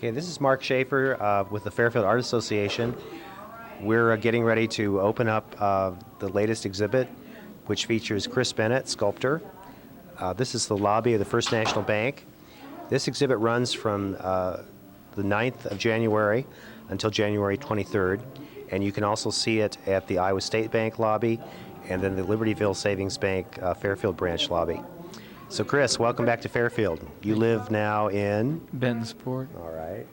Okay, this is Mark Schaefer with the Fairfield Art Association. We're getting ready to open up the latest exhibit, which features Chris Bennett, sculptor. This is the lobby of the First National Bank. This exhibit runs from the 9th of January until January 23rd, and you can also see it at the Iowa State Bank lobby and then the Libertyville Savings Bank Fairfield branch lobby. So Chris, welcome back to Fairfield. You live now in? Bentonsport. All right.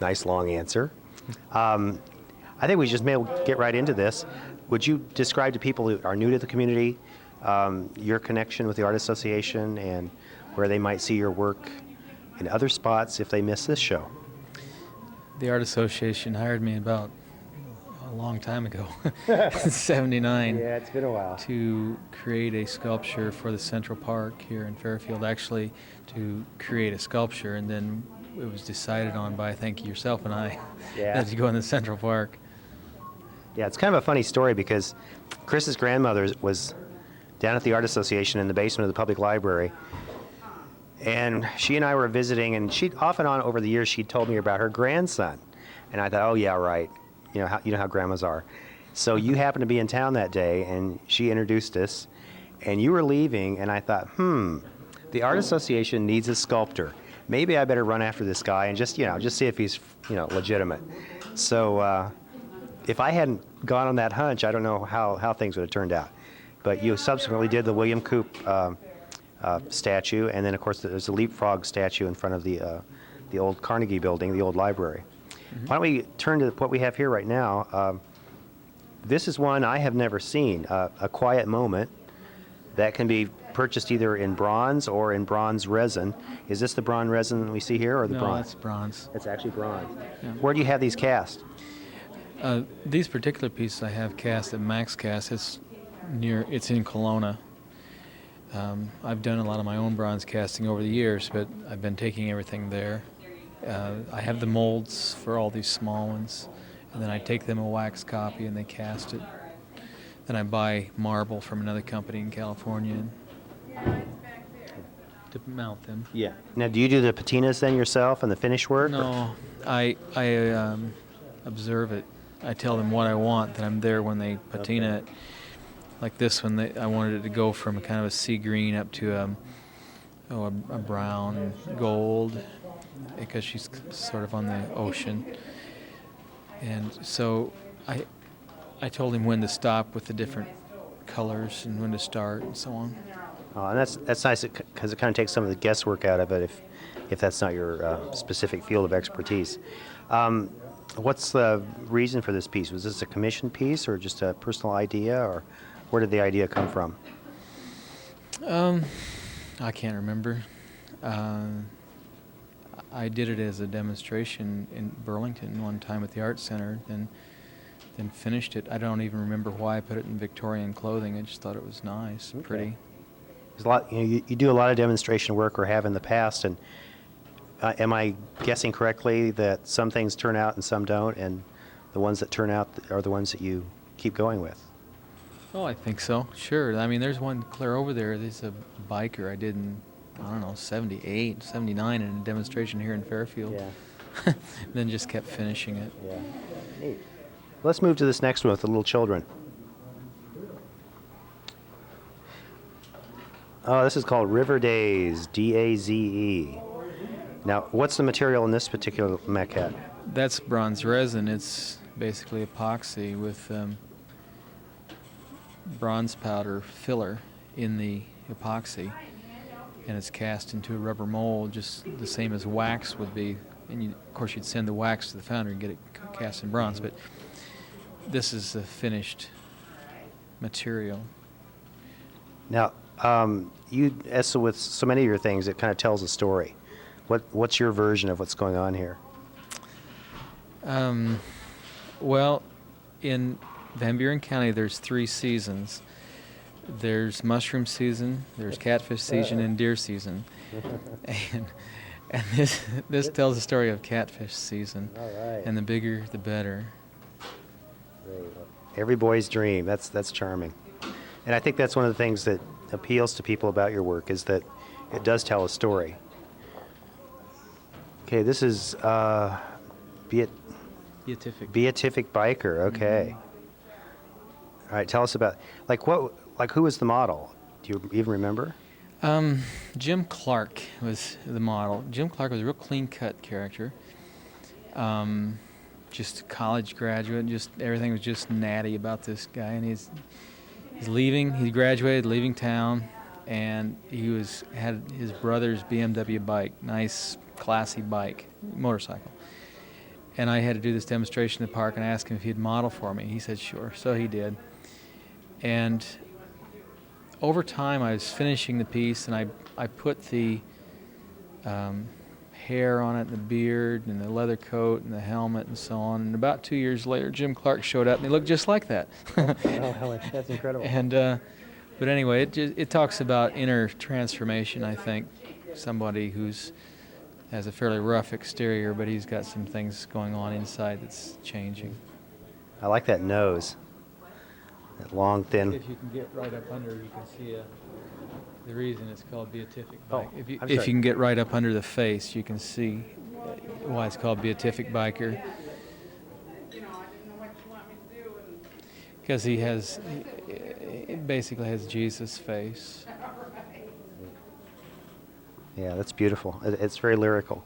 Nice long answer. I think we just may get right into this. Would you describe to people who are new to the community your connection with the Art Association and where they might see your work in other spots if they miss this show? The Art Association hired me about a long time ago, 79. Yeah, it's been a while. To create a sculpture for the Central Park here in Fairfield, actually to create a sculpture, and then it was decided on by, I think, yourself and I, that to go in the Central Park. Yeah, it's kind of a funny story because Chris's grandmother was down at the Art Association in the basement of the public library, and she and I were visiting, and she'd off and on over the years she'd told me about her grandson, and I thought, oh yeah, right. You know how grandmas are. So you happened to be in town that day, and she introduced us, and you were leaving, and I thought, the Art Association needs a sculptor. Maybe I better run after this guy and just see if he's, legitimate. So if I hadn't gone on that hunch, I don't know how things would have turned out. But you subsequently did the William Coop statue, and then of course there's a Leapfrog statue in front of the old Carnegie Building, the old library. Mm-hmm. Why don't we turn to what we have here right now? This is one I have never seen, a quiet moment that can be purchased either in bronze or in bronze resin. Is this the bronze resin we see here, or the bronze? No, that's bronze. It's actually bronze. Yeah. Where do you have these cast? These particular pieces I have cast at Max Cast. It's in Kalona. I've done a lot of my own bronze casting over the years, but I've been taking everything there. I have the molds for all these small ones, and then I take them a wax copy and they cast it. Then I buy marble from another company in California to mount them. Yeah. Now, do you do the patinas then yourself and the finish work? No, I observe it. I tell them what I want, that I'm there when they patina it. Like this one, I wanted it to go from a kind of a sea green up to a brown gold, because she's sort of on the ocean. And so I told him when to stop with the different colors and when to start and so on. And that's nice because it kind of takes some of the guesswork out of it if that's not your specific field of expertise. What's the reason for this piece? Was this a commission piece or just a personal idea, or where did the idea come from? I can't remember. I did it as a demonstration in Burlington one time at the Art Center, then finished it. I don't even remember why I put it in Victorian clothing. I just thought it was nice, pretty. There's a lot, you do a lot of demonstration work or have in the past, and am I guessing correctly that some things turn out and some don't, and the ones that turn out are the ones that you keep going with? Oh, I think so. Sure. I mean, there's one clear over there. There's a biker I did in, 78, 79 in a demonstration here in Fairfield. Yeah. Then just kept finishing it. Yeah. Neat. Let's move to this next one with the little children. Oh, this is called River Daze, D-A-Z-E. Now, what's the material in this particular maquette? That's bronze resin. It's basically epoxy with bronze powder filler in the epoxy, and it's cast into a rubber mold just the same as wax would be. And of course you'd send the wax to the foundry and get it cast in bronze, but this is the finished material. Now, as with so many of your things, it kind of tells a story. What's your version of what's going on here? Well, in Van Buren County, there's 3 seasons. There's mushroom season, there's catfish season, and deer season. And this tells the story of catfish season. All right. And the bigger, the better. Great. Every boy's dream. That's charming. And I think that's one of the things that appeals to people about your work is that it does tell a story. Okay, this is Beatific Biker. Okay. All right, tell us about who was the model? Do you even remember? Jim Clark was the model. Jim Clark was a real clean-cut character. Just a college graduate. Just everything was just natty about this guy, and he's leaving. He graduated, leaving town, and he had his brother's BMW bike, nice, classy bike, motorcycle. And I had to do this demonstration in the park, and I asked him if he'd model for me. He said sure, so he did. And over time, I was finishing the piece, and I put the hair on it, and the beard, and the leather coat, and the helmet, and so on. And about 2 years later, Jim Clark showed up, and he looked just like that. Oh, that's incredible. And but anyway, it talks about inner transformation. I think somebody has a fairly rough exterior, but he's got some things going on inside that's changing. I like that nose. That long, thin. If you can get right up under, you can see the reason it's called Beatific Oh, Bike. If I'm you sorry. can get right up under the face, you can see why it's called Beatific Biker. Because he basically has Jesus' face. Yeah, that's beautiful. It's very lyrical.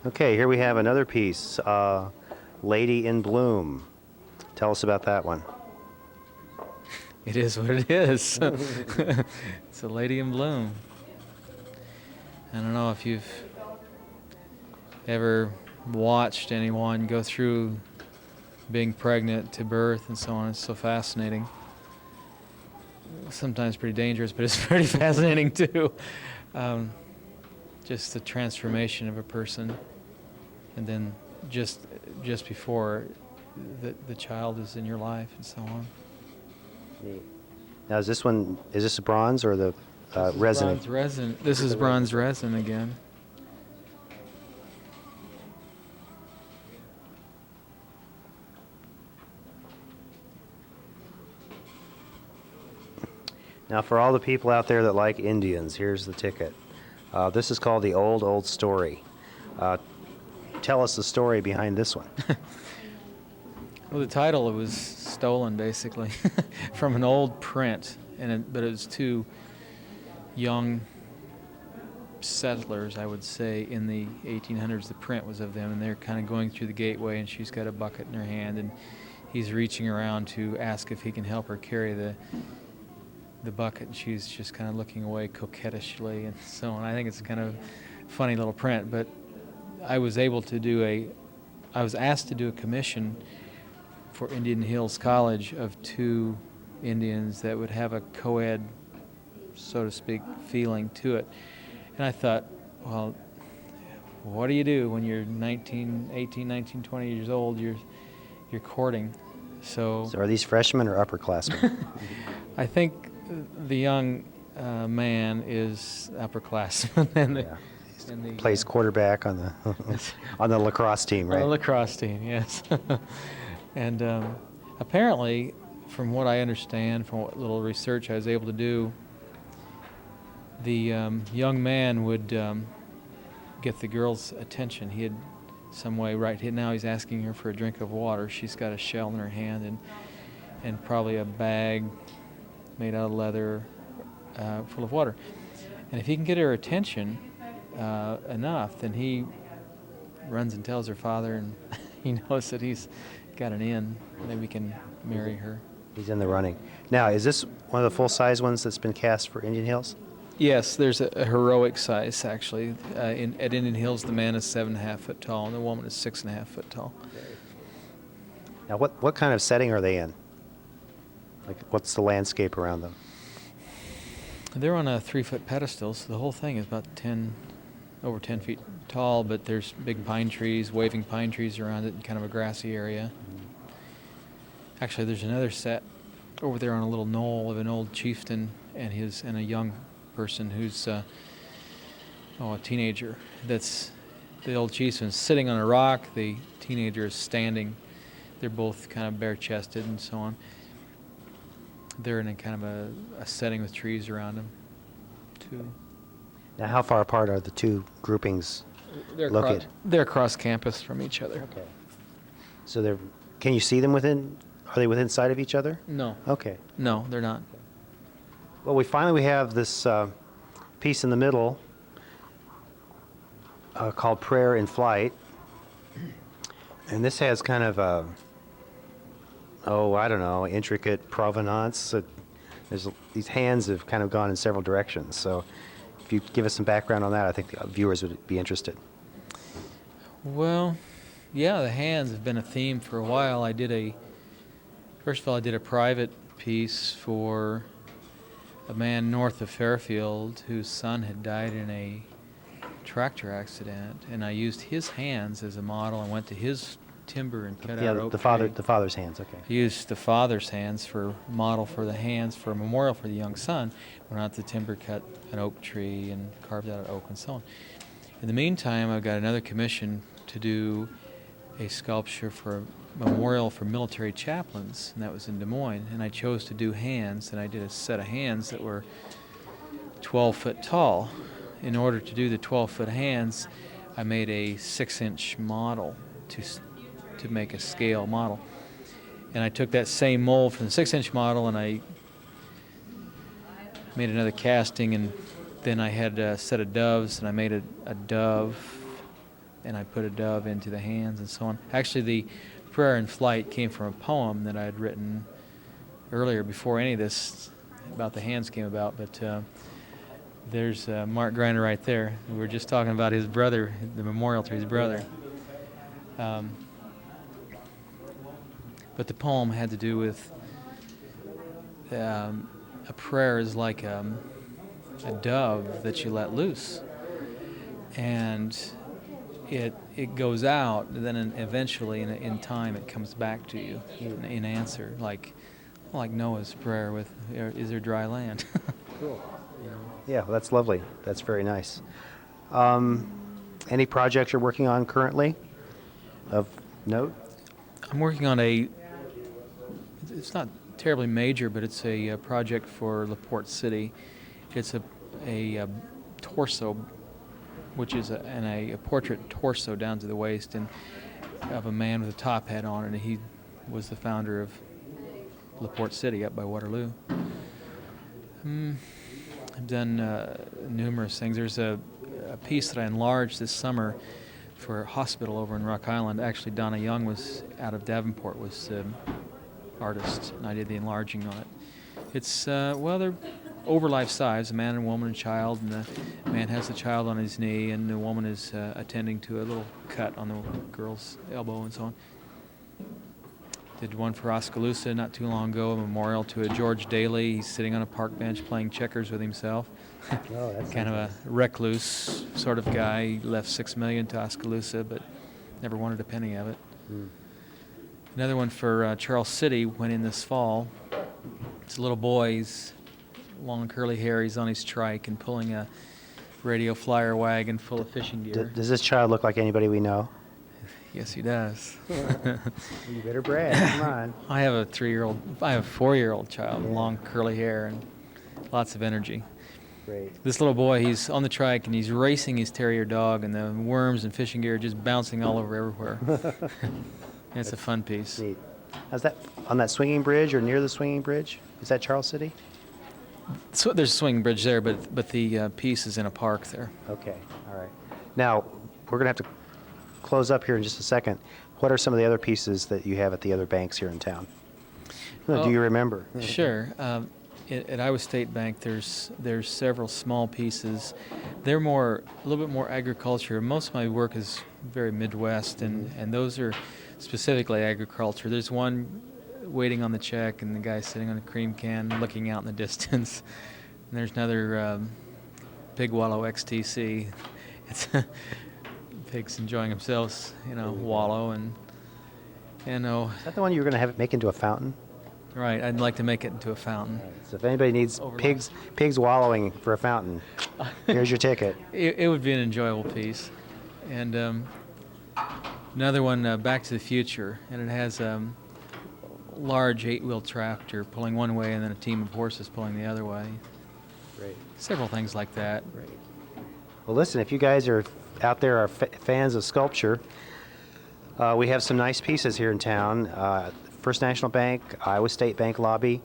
Okay, here we have another piece, Lady in Bloom. Tell us about that one. It is what it is. It's a lady in bloom. I don't know if you've ever watched anyone go through being pregnant to birth and so on. It's so fascinating. Sometimes pretty dangerous, but it's pretty fascinating too. Just the transformation of a person, and then just before the child is in your life and so on. Now, is this a bronze or the resin? Bronze resin. This is bronze resin again. Now, for all the people out there that like Indians, here's the ticket. This is called The Old Story. Tell us the story behind this one. Well, the title was stolen basically from an old print, but it was two young settlers, I would say, in the 1800s. The print was of them, and they're kind of going through the gateway, and she's got a bucket in her hand, and he's reaching around to ask if he can help her carry the bucket, and she's just kind of looking away coquettishly and so on. I think it's kind of a funny little print, but I was asked to do a commission for Indian Hills College of two Indians that would have a co-ed, so to speak, feeling to it. And I thought, well, what do you do when you're 18, 19, 20 years old? You're courting. So are these freshmen or upperclassmen? I think the young man is upperclassman, and Plays quarterback on the lacrosse team, right? On the lacrosse team, yes. And apparently, from what I understand, from what little research I was able to do, the young man would get the girl's attention. He had some way, now he's asking her for a drink of water. She's got a shell in her hand and probably a bag made out of leather full of water. And if he can get her attention enough, then he runs and tells her father, and he knows that he's got an in. Maybe he can marry her. He's in the running. Now, is this one of the full-size ones that's been cast for Indian Hills? Yes, there's a heroic size, actually. At Indian Hills, the man is 7.5 foot tall, and the woman is 6.5 foot tall. Now, what kind of setting are they in? Like, what's the landscape around them? They're on a 3-foot pedestal, so the whole thing is about over 10 feet tall, but there's big pine trees, waving pine trees around it, in kind of a grassy area. Actually, there's another set over there on a little knoll of an old chieftain and a young person who's a teenager. That's the old chieftain's sitting on a rock, the teenager is standing. They're both kind of bare-chested and so on. They're in a kind of a setting with trees around them, too. Now, how far apart are the two groupings located? They're across campus from each other. Okay. So they're, can you see them within, are they within sight of each other? No. Okay. No, they're not. Well, we finally have this piece in the middle called Prayer in Flight. And this has kind of a, I don't know, intricate provenance. These hands have kind of gone in several directions. So if you give us some background on that, I think the viewers would be interested. Well, yeah, the hands have been a theme for a while. First of all, I did a private piece for a man north of Fairfield whose son had died in a tractor accident, and I used his hands as a model. I went to his timber and cut out oak the tree. father's hands. Okay. I used the father's hands for model for the hands for a memorial for the young son. Went out to timber, cut an oak tree, and carved out an oak and so on. In the meantime, I got another commission to do a sculpture for a memorial for military chaplains, and that was in Des Moines. And I chose to do hands, and I did a set of hands that were 12 foot tall. In order to do the 12-foot hands, I made a 6-inch model to make a scale model. And I took that same mold from the 6-inch model and I made another casting, and then I had a set of doves, and I made a dove, and I put a dove into the hands and so on. Actually, the Prayer in Flight came from a poem that I had written earlier before any of this about the hands came about, but there's Mark Griner right there. We were just talking about his brother, the memorial to his brother. But the poem had to do with a prayer is like a dove that you let loose, and it goes out, and then eventually in time it comes back to you in answer, like Noah's prayer with "Is there dry land?" Cool. Yeah, well, that's lovely. That's very nice. Any projects you're working on currently of note? I'm working on it's not terribly major, but it's a project for the Porte City. It's a torso, which is a portrait torso down to the waist, and of a man with a top hat on, and he was the founder of La Porte City up by Waterloo. I've done numerous things. There's a piece that I enlarged this summer for a hospital over in Rock Island. Actually, Donna Young was out of Davenport, was artist, and I did the enlarging on it. It's, they're over life size, a man and woman and child, and the man has the child on his knee, and the woman is attending to a little cut on the girl's elbow and so on. Did one for Oskaloosa not too long ago, a memorial to a George Daly. He's sitting on a park bench playing checkers with himself. Oh, that's kind of a recluse sort of guy. He left $6 million to Oskaloosa, but never wanted a penny of it. Another one for Charles City went in this fall. It's a little boy. He's long curly hair. He's on his trike and pulling a radio flyer wagon full of fishing gear. Does this child look like anybody we know? Yes, he does. You better brag. Come on. I have a 4-year-old child, long curly hair and lots of energy. Great. This little boy, he's on the trike and he's racing his terrier dog, and the worms and fishing gear are just bouncing all over everywhere. It's a fun piece. Neat. How's that on that swinging bridge or near the swinging bridge? Is that Charles City? So there's a swinging bridge there, but the piece is in a park there. Okay. All right. Now we're gonna have to close up here in just a second. What are some of the other pieces that you have at the other banks here in town? Do you remember? Sure. At Iowa State Bank, there's several small pieces. They're a little bit more agriculture. Most of my work is very Midwest, and those are specifically agriculture. There's one waiting on the check, and the guy sitting on a cream can looking out in the distance. And there's another pig wallow XTC. It's pigs enjoying themselves, wallow and Is that the one you were going to make into a fountain? Right, I'd like to make it into a fountain. Right. So if anybody needs pigs wallowing for a fountain, here's your ticket. It would be an enjoyable piece. And another one, Back to the Future, and it has a large 8-wheel tractor pulling one way and then a team of horses pulling the other way. Great. Several things like that. Great. Well, listen, if you guys are out there are fans of sculpture, we have some nice pieces here in town. First National Bank, Iowa State Bank lobby,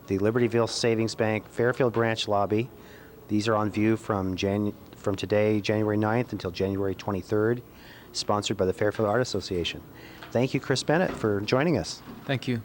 the Libertyville Savings Bank Fairfield branch lobby. These are on view from today, January 9th, until January 23rd, sponsored by the Fairfield Art Association. Thank you, Chris Bennett, for joining us. Thank you.